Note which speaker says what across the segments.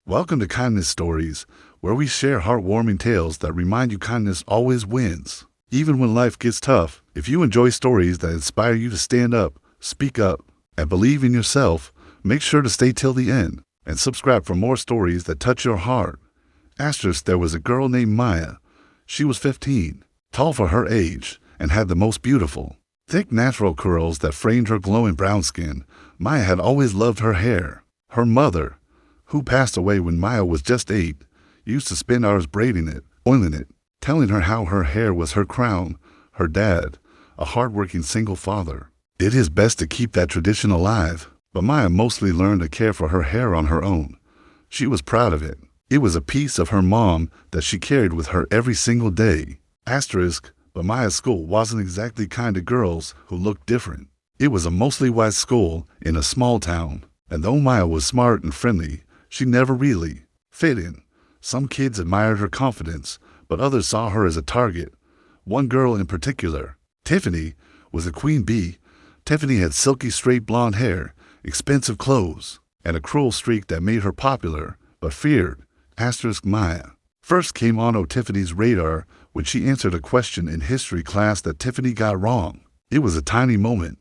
Speaker 1: Welcome to Kindness Stories, where we share heartwarming tales that remind you kindness always wins. Even when life gets tough, if you enjoy stories that inspire you to stand up, speak up, and believe in yourself, make sure to stay till the end and subscribe for more stories that touch your heart. There was a girl named Maya. She was 15, tall for her age, and had the most beautiful, thick natural curls that framed her glowing brown skin. Maya had always loved her hair. Her mother, who passed away when Maya was just 8, used to spend hours braiding it, oiling it, telling her how her hair was her crown. Her dad, a hard-working single father, did his best to keep that tradition alive, but Maya mostly learned to care for her hair on her own. She was proud of it. It was a piece of her mom that she carried with her every single day. But Maya's school wasn't exactly kind to girls who looked different. It was a mostly white school in a small town, and though Maya was smart and friendly, she never really fit in. Some kids admired her confidence, but others saw her as a target. One girl in particular, Tiffany, was a queen bee. Tiffany had silky straight blonde hair, expensive clothes, and a cruel streak that made her popular, but feared. Maya first came on Tiffany's radar when she answered a question in history class that Tiffany got wrong. It was a tiny moment,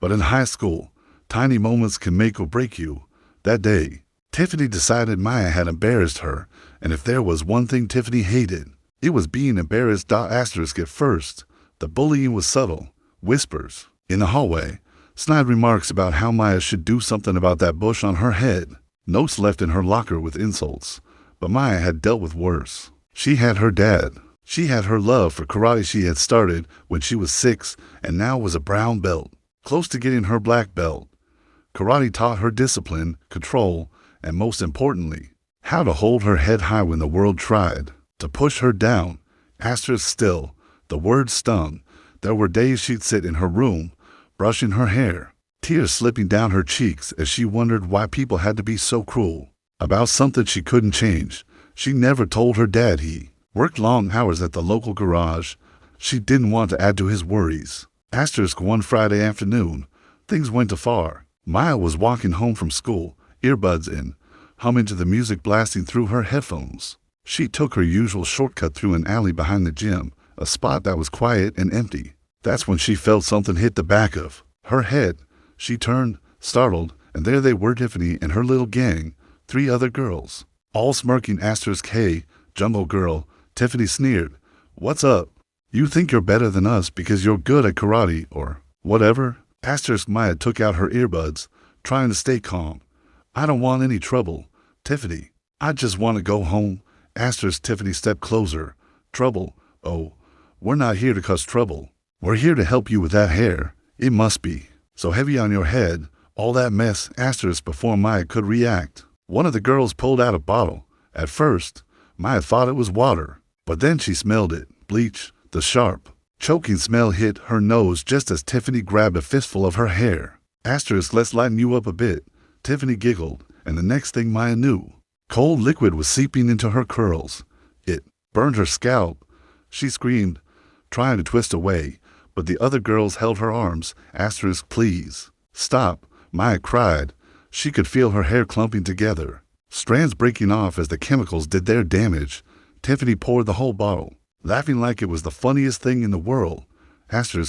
Speaker 1: but in high school, tiny moments can make or break you. That day, Tiffany decided Maya had embarrassed her, and if there was one thing Tiffany hated, it was being embarrassed. At first, the bullying was subtle, whispers in the hallway, snide remarks about how Maya should do something about that bush on her head, notes left in her locker with insults. But Maya had dealt with worse. She had her dad. She had her love for karate she had started when she was 6 and now was a brown belt, close to getting her black belt. Karate taught her discipline, control, and most importantly, how to hold her head high when the world tried to push her down. Still, the word stung. There were days she'd sit in her room, brushing her hair, tears slipping down her cheeks as she wondered why people had to be so cruel about something she couldn't change. She never told her dad he worked long hours at the local garage. She didn't want to add to his worries. One Friday afternoon, things went too far. Maya was walking home from school, earbuds in, humming to the music blasting through her headphones. She took her usual shortcut through an alley behind the gym, a spot that was quiet and empty. That's when she felt something hit the back of her head. She turned, startled, and there they were, Tiffany and her little gang, 3 other girls, all smirking. Hey, Jungle Girl, Tiffany sneered. What's up? You think you're better than us because you're good at karate or whatever? Maya took out her earbuds, trying to stay calm. I don't want any trouble, Tiffany. I just want to go home. Tiffany stepped closer. Trouble? Oh, we're not here to cause trouble. We're here to help you with that hair. It must be so heavy on your head. All that mess. Before Maya could react, one of the girls pulled out a bottle. At first, Maya thought it was water, but then she smelled it. Bleach. The sharp, choking smell hit her nose just as Tiffany grabbed a fistful of her hair. Let's lighten you up a bit. Tiffany giggled, and the next thing Maya knew, cold liquid was seeping into her curls. It burned her scalp. She screamed, trying to twist away, but the other girls held her arms. Please, stop, Maya cried. She could feel her hair clumping together, strands breaking off as the chemicals did their damage. Tiffany poured the whole bottle, laughing like it was the funniest thing in the world.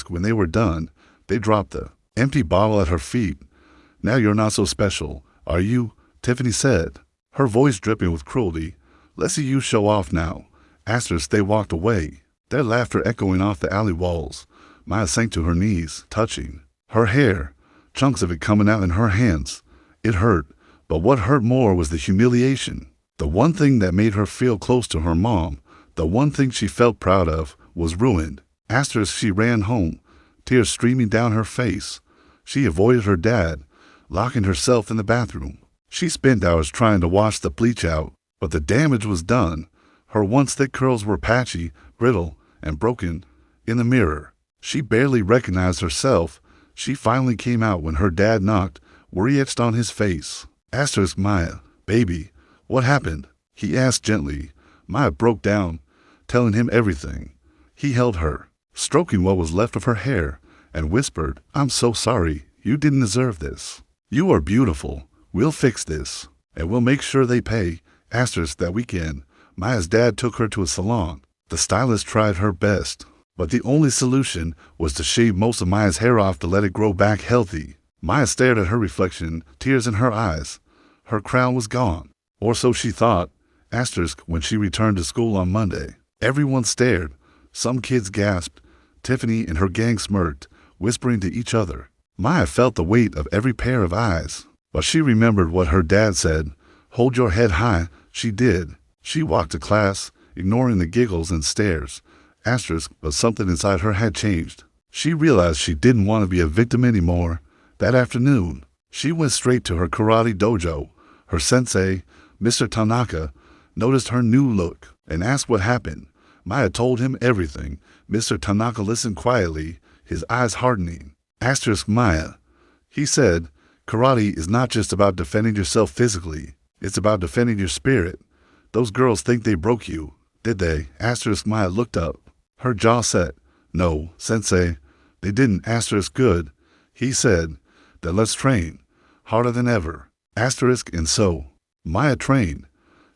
Speaker 1: When they were done, they dropped the empty bottle at her feet. Now you're not so special, are you? Tiffany said, her voice dripping with cruelty. Let's see you show off now. They walked away, their laughter echoing off the alley walls. Maya sank to her knees, touching her hair, chunks of it coming out in her hands. It hurt, but what hurt more was the humiliation. The one thing that made her feel close to her mom, the one thing she felt proud of, was ruined. She ran home, tears streaming down her face. She avoided her dad, locking herself in the bathroom. She spent hours trying to wash the bleach out, but the damage was done. Her once thick curls were patchy, brittle, and broken. In the mirror, she barely recognized herself. She finally came out when her dad knocked, worry etched on his face. Maya, baby, what happened? He asked gently. Maya broke down, telling him everything. He held her, stroking what was left of her hair, and whispered, I'm so sorry. You didn't deserve this. You are beautiful. We'll fix this, and we'll make sure they pay. Asterisk that weekend, Maya's dad took her to a salon. The stylist tried her best, but the only solution was to shave most of Maya's hair off to let it grow back healthy. Maya stared at her reflection, tears in her eyes. Her crown was gone. Or so she thought. Asterisk when she returned to school on Monday. Everyone stared. Some kids gasped. Tiffany and her gang smirked, whispering to each other. Maya felt the weight of every pair of eyes. But she remembered what her dad said. Hold your head high. She did. She walked to class, ignoring the giggles and stares. Asterisk, but something inside her had changed. She realized she didn't want to be a victim anymore. That afternoon, she went straight to her karate dojo. Her sensei, Mr. Tanaka, noticed her new look and asked what happened. Maya told him everything. Mr. Tanaka listened quietly, his eyes hardening. Asterisk Maya. He said, karate is not just about defending yourself physically. It's about defending your spirit. Those girls think they broke you, did they? Asterisk Maya looked up. Her jaw set. No, sensei, they didn't. Asterisk good. He said, then let's train. Harder than ever. Asterisk and so. Maya trained.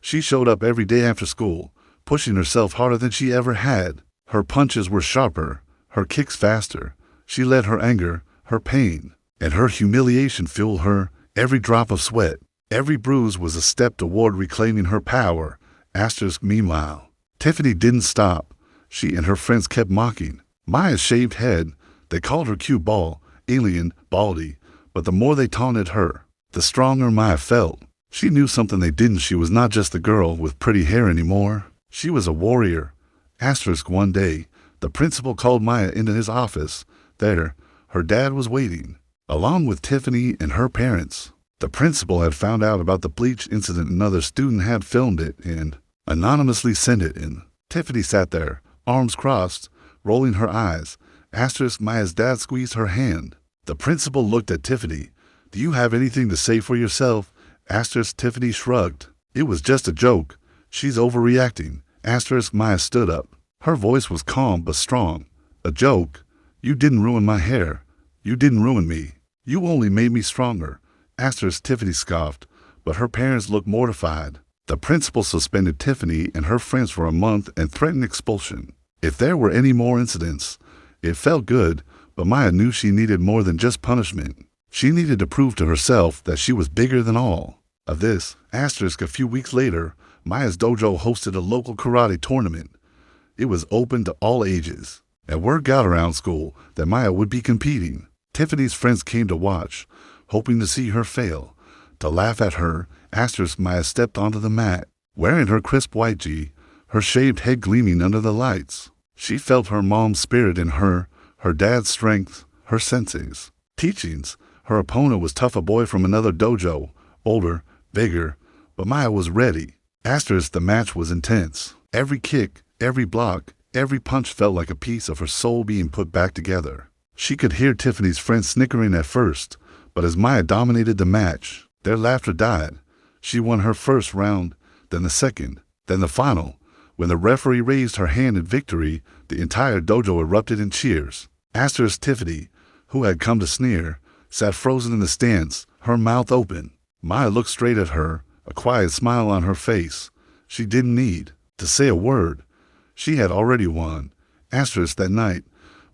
Speaker 1: She showed up every day after school, pushing herself harder than she ever had. Her punches were sharper, her kicks faster. She let her anger, her pain, and her humiliation fuel her. Every drop of sweat, every bruise was a step toward reclaiming her power. Asterisk meanwhile, Tiffany didn't stop. She and her friends kept mocking Maya's shaved head. They called her cue ball, alien, baldy. But the more they taunted her, the stronger Maya felt. She knew something they didn't. She was not just the girl with pretty hair anymore. She was a warrior. Asterisk one day, the principal called Maya into his office. There, her dad was waiting, along with Tiffany and her parents. The principal had found out about the Bleach incident. Another student had filmed it and anonymously sent it in. Tiffany sat there, arms crossed, rolling her eyes. Asterisk Maya's dad squeezed her hand. The principal looked at Tiffany. Do you have anything to say for yourself? Asterisk Tiffany shrugged. It was just a joke. She's overreacting. Asterisk Maya stood up. Her voice was calm but strong. A joke? You didn't ruin my hair. You didn't ruin me. You only made me stronger. Asterisk Tiffany scoffed, but her parents looked mortified. The principal suspended Tiffany and her friends for a month and threatened expulsion. If there were any more incidents, it felt good, but Maya knew she needed more than just punishment. She needed to prove to herself that she was bigger than all of this. Asterisk a few weeks later, Maya's dojo hosted a local karate tournament. It was open to all ages, and word got around school that Maya would be competing. Tiffany's friends came to watch, hoping to see her fail, to laugh at her. Asterisk Maya stepped onto the mat, wearing her crisp white gi, her shaved head gleaming under the lights. She felt her mom's spirit in her dad's strength, her sensei's teachings. Her opponent was tough, a boy from another dojo, older, bigger, but Maya was ready. Asterisk the match was intense. Every kick, every block, every punch felt like a piece of her soul being put back together. She could hear Tiffany's friends snickering at first, but as Maya dominated the match, their laughter died. She won her first round, then the second, then the final. When the referee raised her hand in victory, the entire dojo erupted in cheers. Asterisk Tiffany, who had come to sneer, sat frozen in the stands, her mouth open. Maya looked straight at her, a quiet smile on her face. She didn't need to say a word. She had already won. Asterisk that night,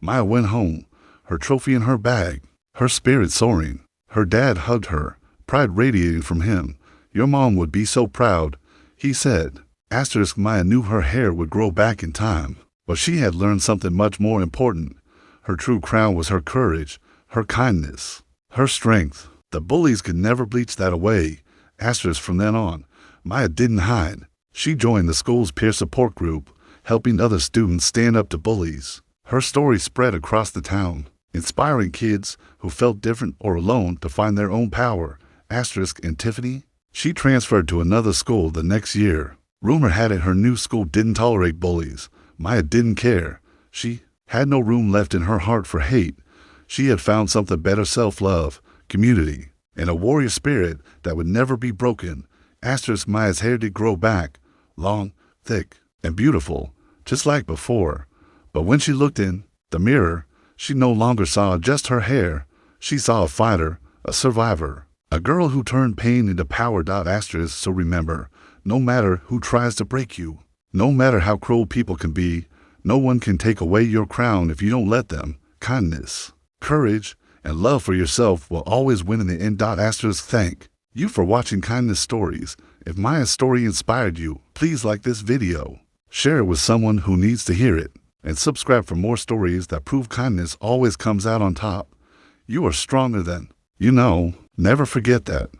Speaker 1: Maya went home, her trophy in her bag, her spirit soaring. Her dad hugged her, pride radiating from him. Your mom would be so proud, he said. Asterisk Maya knew her hair would grow back in time, but she had learned something much more important. Her true crown was her courage, her kindness, her strength. The bullies could never bleach that away. Asterisk from then on, Maya didn't hide. She joined the school's peer support group, helping other students stand up to bullies. Her story spread across the town, inspiring kids who felt different or alone to find their own power. Asterisk and Tiffany, she transferred to another school the next year. Rumor had it her new school didn't tolerate bullies. Maya didn't care. She had no room left in her heart for hate. She had found something better: self-love, community, and a warrior spirit that would never be broken. Asterisk Maya's hair did grow back, long, thick, and beautiful, just like before. But when she looked in the mirror, she no longer saw just her hair. She saw a fighter, a survivor, a girl who turned pain into power. Asterisk so remember, no matter who tries to break you. No matter how cruel people can be, no one can take away your crown if you don't let them. Kindness, courage, and love for yourself will always win in the end. Thank you for watching Kindness Stories. If my story inspired you, please like this video, share it with someone who needs to hear it, and subscribe for more stories that prove kindness always comes out on top. You are stronger than you know. Never forget that.